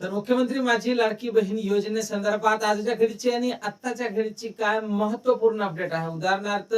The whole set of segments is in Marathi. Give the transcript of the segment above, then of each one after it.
तर मुख्यमंत्री माझी लाडकी बहीण योजनेसंदर्भात आजच्या घडीची आणि आत्ताच्या घडीची काय महत्वपूर्ण अपडेट आहे. उदाहरणार्थ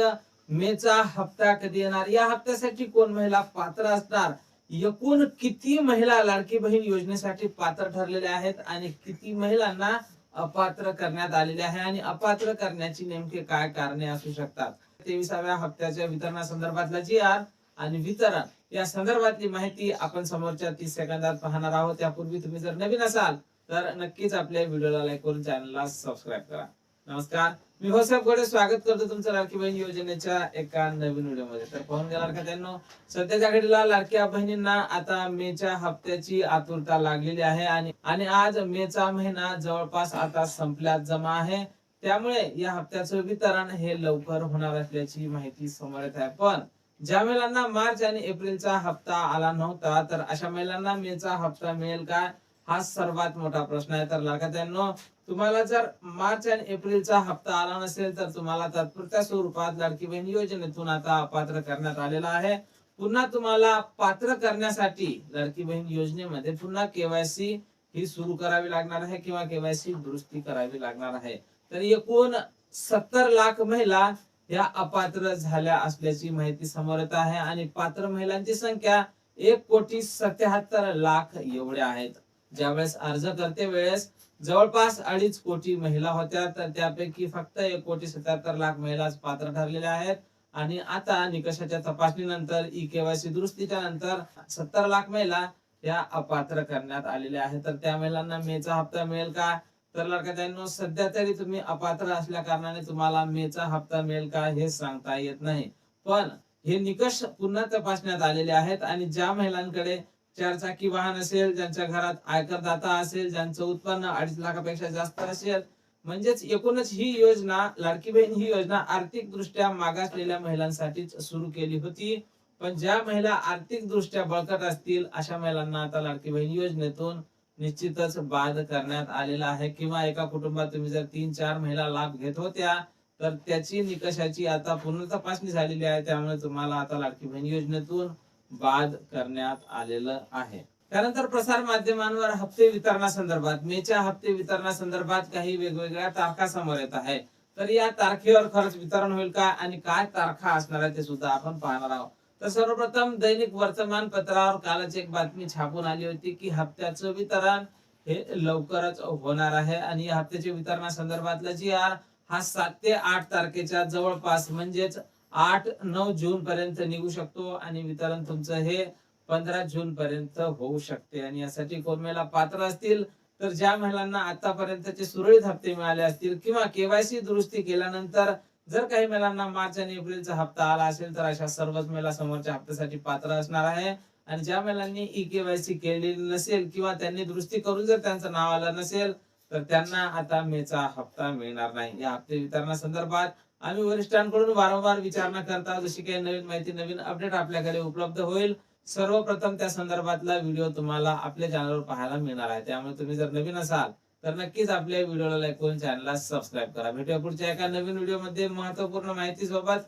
मेचा हप्ता कधी येणार, या हप्त्यासाठी कोण महिला पात्र असणार, एकूण किती महिला लाडकी बहीण योजनेसाठी पात्र ठरलेल्या आहेत आणि किती महिलांना अपात्र करण्यात आलेले आहे आणि अपात्र करण्याची नेमके काय कारणे असू शकतात. 23व्या हप्त्याच्या वितरणासंदर्भातला जी आर आणि वितरण या संदर्भातली माहिती आपण समोरच्या 30 सेकंदात पाहणार आहोत. त्यापूर्वी तुम्ही जर नवीन असाल तर नक्कीच आपल्या व्हिडिओला लाईक करून चॅनलला सबस्क्राईब करा. नमस्कार, मी होसेफ गोडे स्वागत करतो तुमचं लाडकी बहीण योजनेच्या एका नवीन व्हिडिओमध्ये. तर पाहून गेला का त्यांनो, सध्याच्या घडीला लाडक्या बहिणींना आता मेच्या हप्त्याची आतुरता लागलेली आहे आणि आज मेचा महिना जवळपास आता संपल्यात जमा आहे. त्यामुळे या हप्त्याचं वितरण हे लवकर होणार असल्याची माहिती समोर येत आहे. पण ज्या महिलांना मार्च आणि एप्रिलचा हप्ता आला नव्हता तर अशा महिलांना मेचा हप्ता मिळेल का, हा सर्वात मोठा प्रश्न आहे. तर लाडक्यांनो, तुम्हाला जर मार्च आणि एप्रिलचा हप्ता आला नसेल तर तुम्हाला तात्पुरत्या स्वरूपात लाडकी बहीण योजनेतून आता अपात्र करण्यात आलेला आहे. पुन्हा तुम्हाला पात्र करण्यासाठी लाडकी बहीण योजनेमध्ये पुन्हा केवायसी ही सुरू करावी लागणार आहे किंवा केवायसी दुरुस्ती करावी लागणार आहे. तर एकूण 70 लाख महिला या अपात्र झाल्या असल्याची माहिती समोर येत आहे आणि पात्र महिलांची संख्या 1,77,00,000 एवढे आहेत. ज्यावेळेस अर्ज करते वेळेस जवळपास 2.5 कोटी महिला होत्या, तर त्यापैकी फक्त 1,77,00,000 महिलाच पात्र ठरलेल्या आहेत. आणि आता निकषाच्या तपासणीनंतर केवायसी दुरुस्तीच्या नंतर 70 लाख महिला या अपात्र करण्यात आलेल्या आहेत. तर त्या महिलांना मेचा हप्ता मिळेल का, तर लाडक्यांनो सध्या तरी तुम्ही अपात्र असल्या कारणाने तुम्हाला मेचा हप्ता मिळेल का हे सांगता येत नाही. पण हे निकष पुन्हा तपासण्यात आलेले आहेत आणि ज्या महिलांकडे 4 चाकी वाहन असेल, ज्यांच्या घरात आयकरदाता असेल, ज्यांचं उत्पन्न 2.5 लाखापेक्षा जास्त असेल, म्हणजेच एकूणच ही योजना लाडकी बहीण ही योजना आर्थिक दृष्ट्या मागासलेल्या महिलांसाठीच सुरू केली होती. पण ज्या महिला आर्थिक दृष्ट्या बळकट असतील अशा महिलांना आता लाडकी बहीण योजनेतून निश्चितच बाद करण्यात आलेला आहे. किंवा एका कुटुंबात तुम्ही जर 3-4 महिला लाभ घेत होत्या तर त्याची निकषाची आता पूर्ण तपासणी झालेली आहे. त्यामुळे तुम्हाला आता लाडकी बहीण योजनेतून बाद करण्यात आलेलं आहे. त्यानंतर प्रसार माध्यमांवर हप्ते वितरणासंदर्भात मेच्या हप्ते वितरणासंदर्भात काही वेगवेगळ्या तारखा समोर येत आहे. तर या तारखेवर खरंच वितरण होईल का आणि काय तारखा असणार आहे ते सुद्धा आपण पाहणार आहोत. तर सर्वप्रथम दैनिक वर्तमानपत्रावर कालच एक बातमी छापून आली होती की हप्त्याचं वितरण हे लवकरच होणार आहे आणि या हप्त्याच्या वितरणासंदर्भातला जी आर हा 7 ते 8 तारखेच्या जवळपास म्हणजेच 8-9 जून पर्यंत निघू शकतो आणि वितरण तुमचं हे 15 जून पर्यंत होऊ शकते. आणि यासाठी कोण महिला पात्र असतील तर ज्या महिलांना आतापर्यंतचे सुरळीत हप्ते मिळाले असतील किंवा केवायसी दुरुस्ती केल्यानंतर जर काही महिलांना मार्च आणि एप्रिलचा हप्ता आला असेल तर अशा सर्वच महिला समोरच्या हप्त्यासाठी पात्र असणार आहे. आणि ज्या महिलांनी केवायसी केलेली नसेल किंवा त्यांनी दुरुस्ती करून जर त्यांचं नाव आलं नसेल तर त्यांना आता मेचा हप्ता मिळणार नाही. या हप्ते वितरणासंदर्भात आम्ही वरिष्ठांकडून वारंवार विचारणा करता, जशी काही नवीन माहिती नवीन अपडेट आपल्याकडे उपलब्ध होईल सर्वप्रथम त्या संदर्भातला व्हिडिओ तुम्हाला आपल्या चॅनलवर पाहायला मिळणार आहे. त्यामुळे तुम्ही जर नवीन असाल तर नक्कीच आपल्या व्हिडिओला लाईक करून चॅनलला सबस्क्राईब करा. भेटूया पुढच्या एका नवीन व्हिडिओमध्ये महत्त्वपूर्ण माहिती सोबत.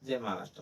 जय महाराष्ट्र.